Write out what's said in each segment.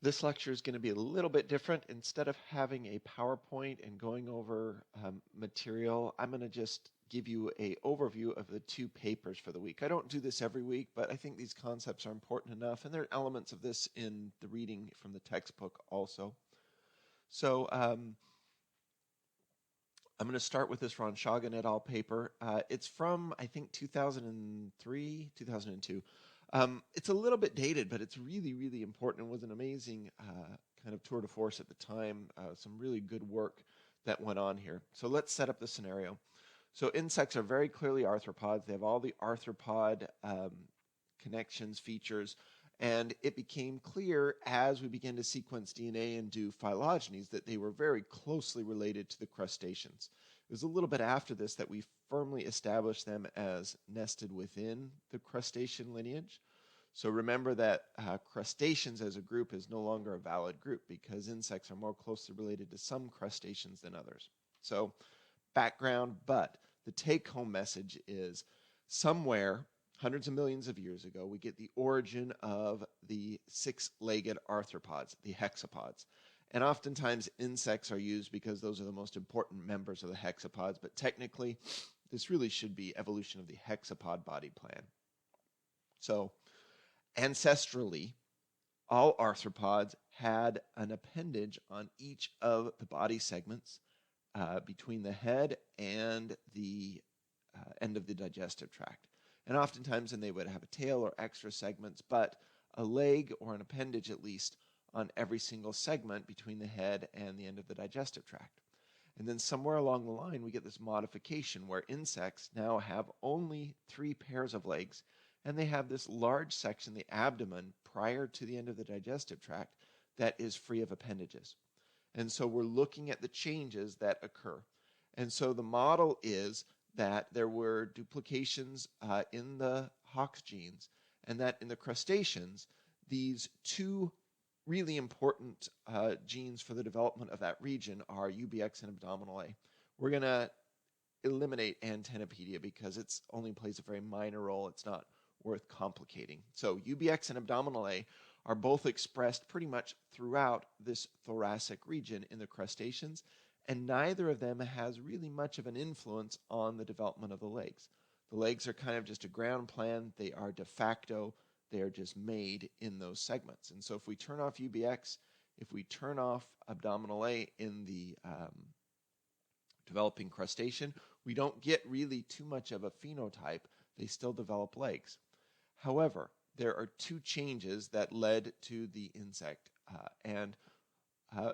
This lecture is going to be a little bit different. Instead of having a PowerPoint and going over material, I'm going to just give you an overview of the two papers for the week. I don't do this every week, but I think these concepts are important enough, and there are elements of this in the reading from the textbook also. So I'm going to start with this Ron Shagan et al. Paper. It's from, I think, 2003, 2002. It's a little bit dated, but it's really, really important and was an amazing kind of tour de force at the time. Some really good work that went on here. So let's set up the scenario. So insects are very clearly arthropods. They have all the arthropod connections, features, and it became clear as we began to sequence DNA and do phylogenies that they were very closely related to the crustaceans. It was a little bit after this that we firmly established them as nested within the crustacean lineage. So remember that crustaceans as a group is no longer a valid group because insects are more closely related to some crustaceans than others. So background, but the take-home message is somewhere hundreds of millions of years ago, we get the origin of the six-legged arthropods, the hexapods. And oftentimes insects are used because those are the most important members of the hexapods, but technically this really should be evolution of the hexapod body plan. So ancestrally, all arthropods had an appendage on each of the body segments between the head and the end of the digestive tract. And oftentimes then they would have a tail or extra segments, but a leg or an appendage at least on every single segment between the head and the end of the digestive tract. And then somewhere along the line we get this modification where insects now have only 3 pairs of legs, and they have this large section, the abdomen, prior to the end of the digestive tract that is free of appendages. And so we're looking at the changes that occur. And so the model is that there were duplications in the Hox genes, and that in the crustaceans, these two really important genes for the development of that region are UBX and abdominal A. We're going to eliminate antennapedia because it only plays a very minor role. It's not worth complicating. So UBX and abdominal A are both expressed pretty much throughout this thoracic region in the crustaceans, and neither of them has really much of an influence on the development of the legs. The legs are kind of just a ground plan. They are de facto. They are just made in those segments. And so if we turn off UBX, if we turn off abdominal A in the developing crustacean, we don't get really too much of a phenotype. They still develop legs. However, there are 2 changes that led to the insect, and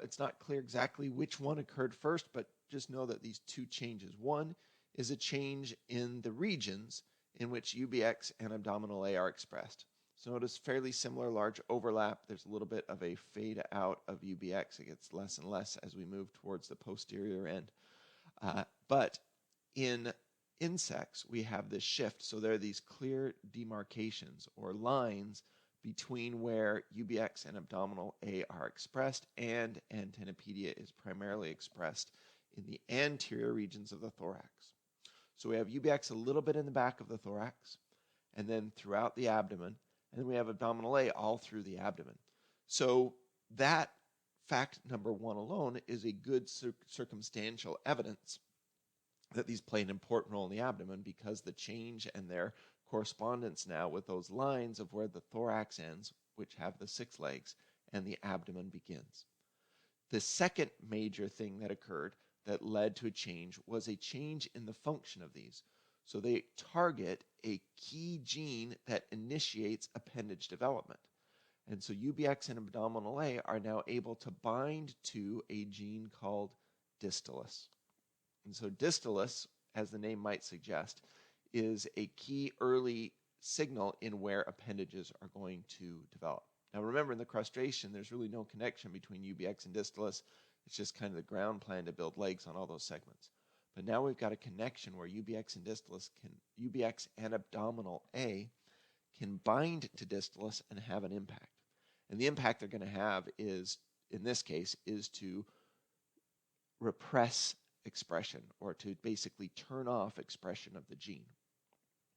it's not clear exactly which one occurred first, but just know that these 2 changes. One is a change in the regions in which UBX and abdominal A are expressed. So notice fairly similar large overlap. There's a little bit of a fade out of UBX. It gets less and less as we move towards the posterior end. But in insects, we have this shift. So there are these clear demarcations or lines between where UBX and abdominal A are expressed, and antennapedia is primarily expressed in the anterior regions of the thorax. So we have UBX a little bit in the back of the thorax, and then throughout the abdomen, and then we have abdominal A all through the abdomen. So that fact number 1 alone is a good circumstantial evidence that these play an important role in the abdomen, because the change and their correspondence now with those lines of where the thorax ends, which have the 6 legs, and the abdomen begins. The second major thing that occurred that led to a change was a change in the function of these. So they target a key gene that initiates appendage development. And so UBX and abdominal A are now able to bind to a gene called distillus. And so distillus, as the name might suggest, is a key early signal in where appendages are going to develop. Now remember, in the crustacea, there's really no connection between UBX and distillus. It's just kind of the ground plan to build legs on all those segments. But now we've got a connection where UBX and abdominal A can bind to distillus and have an impact. And the impact they're going to have is, in this case, is to repress expression, or to basically turn off expression of the gene.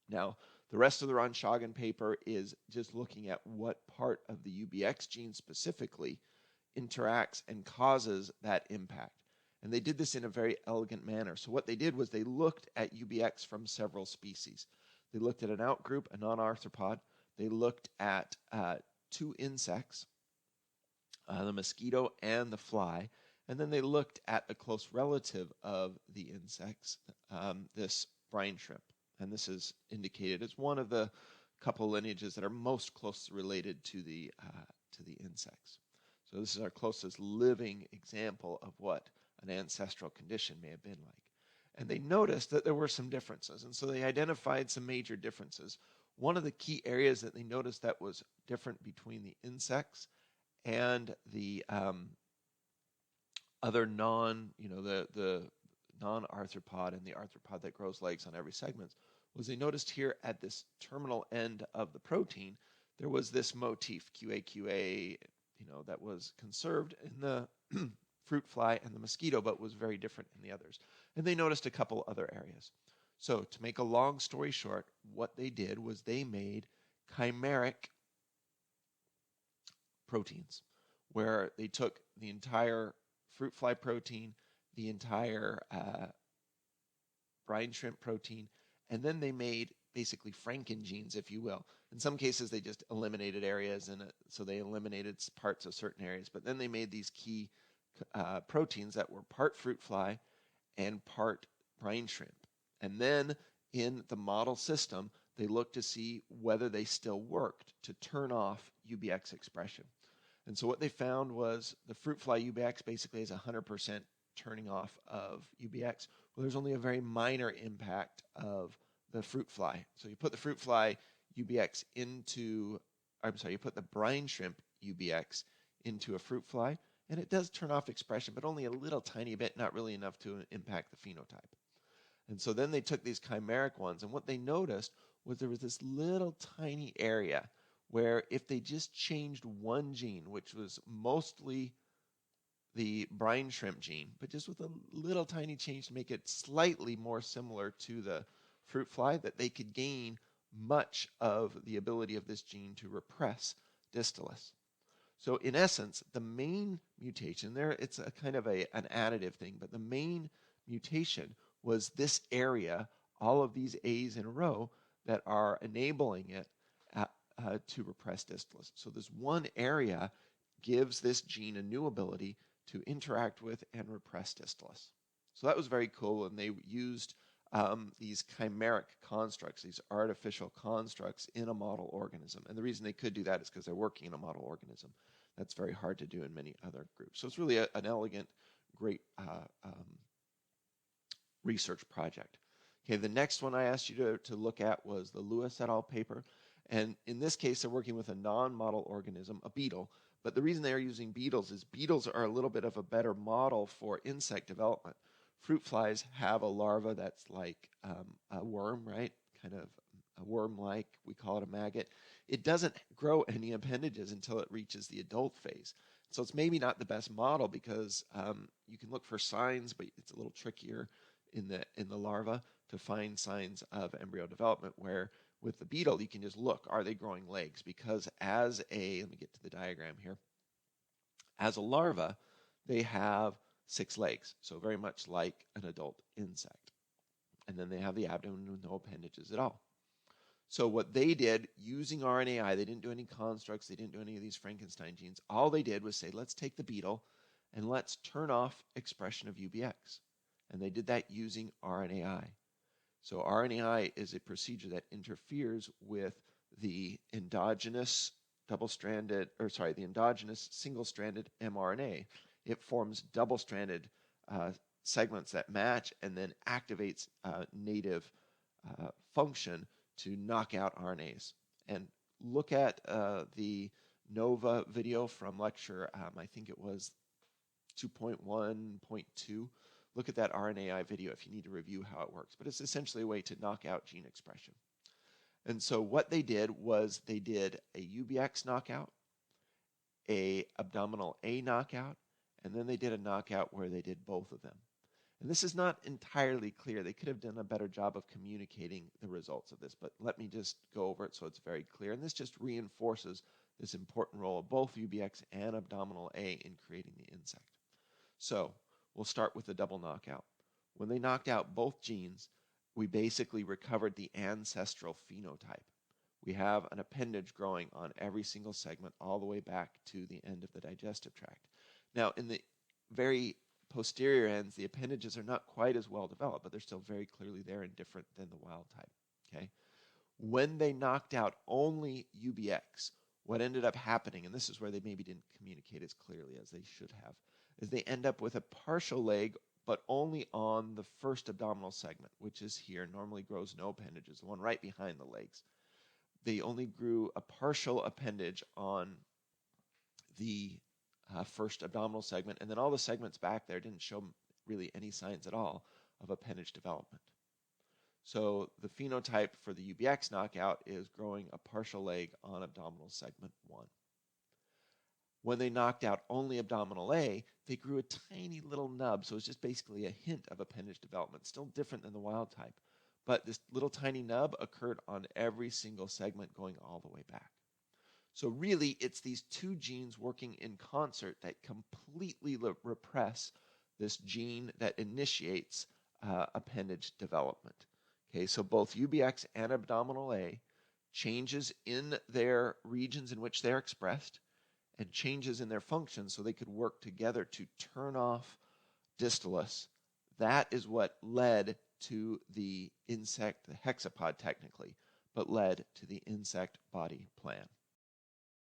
Now, the rest of the Ron Shagan paper is just looking at what part of the UBX gene specifically interacts and causes that impact. And they did this in a very elegant manner. So what they did was they looked at UBX from several species. They looked at an outgroup, a non-arthropod. They looked at 2 insects, the mosquito and the fly. And then they looked at a close relative of the insects, this brine shrimp. And this is indicated as one of the couple lineages that are most closely related to the insects. So this is our closest living example of what an ancestral condition may have been like. And they noticed that there were some differences, and so they identified some major differences. One of the key areas that they noticed that was different between the insects and the other the non-arthropod and the arthropod that grows legs on every segment was they noticed here at this terminal end of the protein there was this motif QA, that was conserved in the fruit fly and the mosquito, but was very different in the others. And they noticed a couple other areas. So to make a long story short, what they did was they made chimeric proteins, where they took the entire fruit fly protein, the entire brine shrimp protein, and then they made basically Franken genes, if you will. In some cases, they just eliminated areas, so they eliminated parts of certain areas. But then they made these key proteins that were part fruit fly and part brine shrimp. And then in the model system, they looked to see whether they still worked to turn off UBX expression. And so what they found was the fruit fly UBX basically has 100% turning off of UBX. Well, there's only a very minor impact of the fruit fly. So you put the fruit fly UBX you put the brine shrimp UBX into a fruit fly, and it does turn off expression, but only a little tiny bit, not really enough to impact the phenotype. And so then they took these chimeric ones, and what they noticed was there was this little tiny area where if they just changed one gene, which was mostly the brine shrimp gene, but just with a little tiny change to make it slightly more similar to the fruit fly, that they could gain much of the ability of this gene to repress distillus. So in essence, the main mutation there, it's a kind of an additive thing, but the main mutation was this area, all of these A's in a row that are enabling it to repress distillus. So this one area gives this gene a new ability to interact with and repress distillus. So that was very cool, and they used these chimeric constructs, these artificial constructs in a model organism. And the reason they could do that is because they're working in a model organism. That's very hard to do in many other groups. So it's really an elegant, great research project. Okay, the next one I asked you to look at was the Lewis et al. Paper. And in this case, they're working with a non-model organism, a beetle. But the reason they are using beetles is beetles are a little bit of a better model for insect development. Fruit flies have a larva that's like a worm, right? Kind of a worm-like. We call it a maggot. It doesn't grow any appendages until it reaches the adult phase. So it's maybe not the best model because you can look for signs, but it's a little trickier in the larva to find signs of embryo development, where with the beetle, you can just look, are they growing legs? Because let me get to the diagram here. As a larva, they have 6 legs, so very much like an adult insect. And then they have the abdomen with no appendages at all. So what they did using RNAi, they didn't do any constructs, they didn't do any of these Frankenstein genes. All they did was say, let's take the beetle and let's turn off expression of UBX. And they did that using RNAi. So RNAi is a procedure that interferes with the endogenous single-stranded mRNA. It forms double-stranded segments that match and then activates native function to knock out RNAs. And look at the NOVA video from lecture, I think it was 2.1.2. Look at that RNAi video if you need to review how it works. But it's essentially a way to knock out gene expression. And so what they did was they did a UBX knockout, a abdominal A knockout, and then they did a knockout where they did both of them. And this is not entirely clear. They could have done a better job of communicating the results of this, but let me just go over it so it's very clear. And this just reinforces this important role of both UBX and abdominal A in creating the insect. So we'll start with the double knockout. When they knocked out both genes, we basically recovered the ancestral phenotype. We have an appendage growing on every single segment all the way back to the end of the digestive tract. Now, in the very posterior ends, the appendages are not quite as well developed, but they're still very clearly there and different than the wild type. Okay? When they knocked out only UBX, what ended up happening, and this is where they maybe didn't communicate as clearly as they should have, is they end up with a partial leg, but only on the first abdominal segment, which is here, normally grows no appendages, the one right behind the legs. They only grew a partial appendage on the first abdominal segment, and then all the segments back there didn't show really any signs at all of appendage development. So the phenotype for the UBX knockout is growing a partial leg on abdominal segment 1. When they knocked out only abdominal A, they grew a tiny little nub, so it's just basically a hint of appendage development, still different than the wild type. But this little tiny nub occurred on every single segment going all the way back. So really, it's these two genes working in concert that completely repress this gene that initiates appendage development. Okay, so both UBX and abdominal A, changes in their regions in which they're expressed and changes in their function so they could work together to turn off distillus. That is what led to the insect, the hexapod technically, but led to the insect body plan.